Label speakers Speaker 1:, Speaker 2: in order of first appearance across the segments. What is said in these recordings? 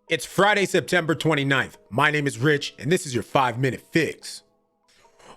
Speaker 1: It's Friday, September 29th. My name is Rich, and this is your 5-Minute Fix.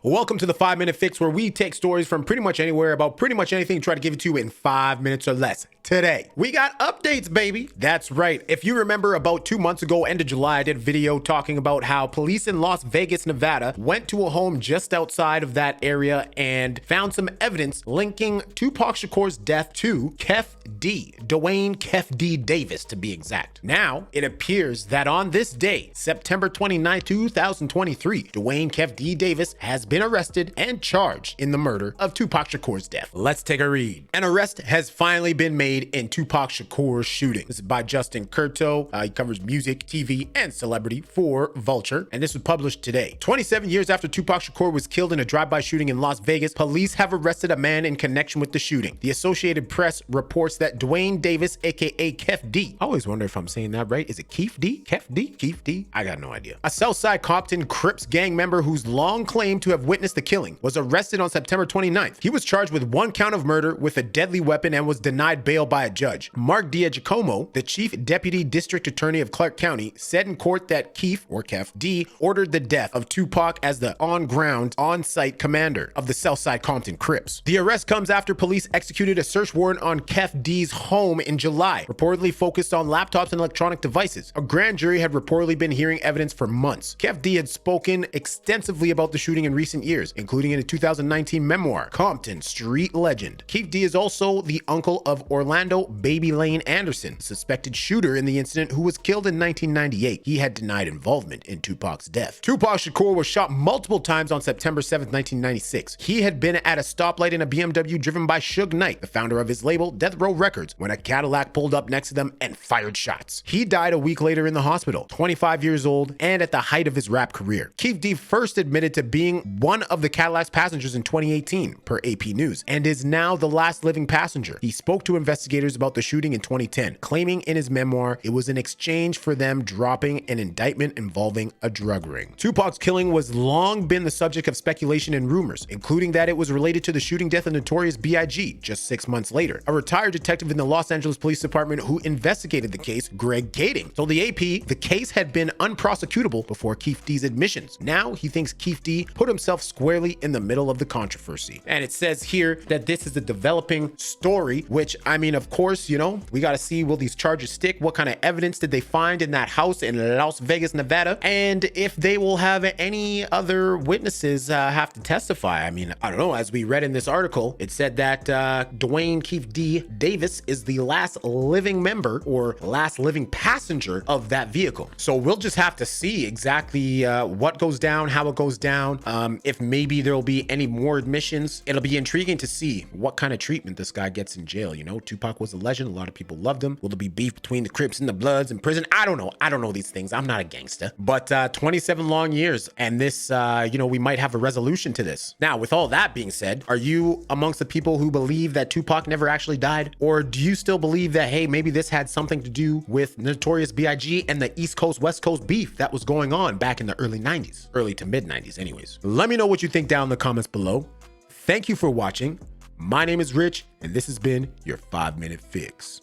Speaker 1: Welcome to the 5-Minute Fix, where we take stories from pretty much anywhere about pretty much anything and try to give it to you in 5 minutes or less. Today, we got updates, baby. That's right. If you remember, about 2 months ago, end of July, I did a video talking about how police in Las Vegas, Nevada, went to a home just outside of that area and found some evidence linking Tupac Shakur's death to Kef D, Dwayne Kef D Davis, to be exact. Now, it appears that on this day, September 29, 2023, Dwayne Kef D Davis has been arrested and charged in the murder of Tupac Shakur's death. Let's take a read. An arrest has finally been made in Tupac Shakur's shooting. This is by Justin Curto. He covers music, TV, and celebrity for Vulture, and this was published today. 27 years after Tupac Shakur was killed in a drive-by shooting in Las Vegas, police have arrested a man in connection with the shooting. The Associated Press reports that Dwayne Davis, aka Kef D, I always wonder if I'm saying that right. Is it Keef D? Kef D? Keef D? I got no idea. A Southside Compton Crips gang member who's long claimed to have witnessed the killing was arrested on September 29th. He was charged with 1 count of murder with a deadly weapon and was denied bail by a judge. Mark Giacomo, the chief deputy district attorney of Clark County, said in court that Keef, or Kef D, ordered the death of Tupac as the on-ground, on-site commander of the Southside Compton Crips. The arrest comes after police executed a search warrant on Kef D's home in July, reportedly focused on laptops and electronic devices. A grand jury had reportedly been hearing evidence for months. Kef D had spoken extensively about the shooting in recent years, including in a 2019 memoir, Compton Street Legend. Kef D is also the uncle of Orlando Baby Lane Anderson, suspected shooter in the incident who was killed in 1998. He had denied involvement in Tupac's death. Tupac Shakur was shot multiple times on September 7, 1996. He had been at a stoplight in a BMW driven by Suge Knight, the founder of his label Death Row Records, when a Cadillac pulled up next to them and fired shots. He died a week later in the hospital, 25 years old and at the height of his rap career. Kef D first admitted to being one of the Cadillac's passengers in 2018, per AP News, and is now the last living passenger. He spoke to investigators about the shooting in 2010, claiming in his memoir it was in exchange for them dropping an indictment involving a drug ring. Tupac's killing was long been the subject of speculation and rumors, including that it was related to the shooting death of Notorious B.I.G. just 6 months later. A retired detective in the Los Angeles Police Department who investigated the case, Greg Gading, told the AP the case had been unprosecutable before Kef D's admissions. Now he thinks Kef D put himself squarely in the middle of the controversy. And it says here that this is a developing story, which, I mean, of course, you know, we got to see, will these charges stick? What kind of evidence did they find in that house in Las Vegas, Nevada? And if they will have any other witnesses have to testify. I mean, I don't know. As we read in this article, it said that Dwayne Kef D Davis is the last living member or last living passenger of that vehicle. So we'll just have to see exactly what goes down, how it goes down, if maybe there'll be any more admissions. It'll be intriguing to see what kind of treatment this guy gets in jail. You know, Tupac was a legend. A lot of people loved him. Will there be beef between the Crips and the Bloods in prison? I don't know. I don't know these things. I'm not a gangster. But 27 long years, and this, you know, we might have a resolution to this. Now, with all that being said, are you amongst the people who believe that Tupac never actually died? Or do you still believe that, hey, maybe this had something to do with Notorious B.I.G. and the East Coast, West Coast beef that was going on back in the early 90s, early to mid 90s anyways? Let me know what you think down in the comments below. Thank you for watching. My name is Rich, and this has been your 5-Minute Fix.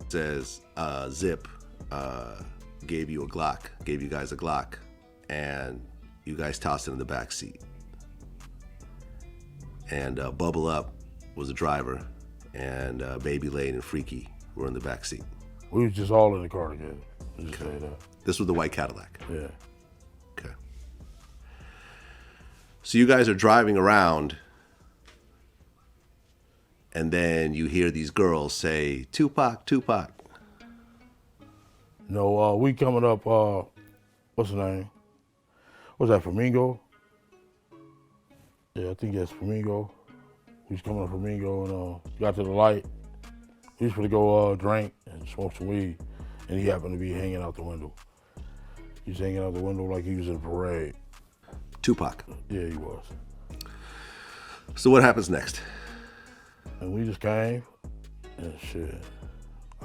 Speaker 2: Says Zip gave you guys a Glock, and you guys tossed it in the back seat. And Bubble Up was a driver, and Baby Lane and Freaky were in the back seat.
Speaker 3: We was just all in the car together. Just say that.
Speaker 2: This was the white Cadillac.
Speaker 3: Yeah.
Speaker 2: Okay. So you guys are driving around, and then you hear these girls say, "Tupac, Tupac."
Speaker 3: No, we coming up, what's the name? What's that, Flamingo? Yeah, I think that's Flamingo. We was coming up Flamingo and got to the light. We was gonna go drink and smoke some weed, and he happened to be hanging out the window. He was hanging out the window like he was in a parade.
Speaker 2: Tupac.
Speaker 3: Yeah, he was.
Speaker 2: So what happens next?
Speaker 3: And we just came, and shit.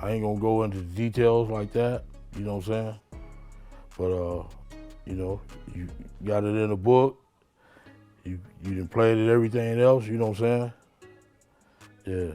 Speaker 3: I ain't gonna go into the details like that, you know what I'm saying? But, you know, you got it in the book. You done played it, everything else, you know what I'm saying? Yeah.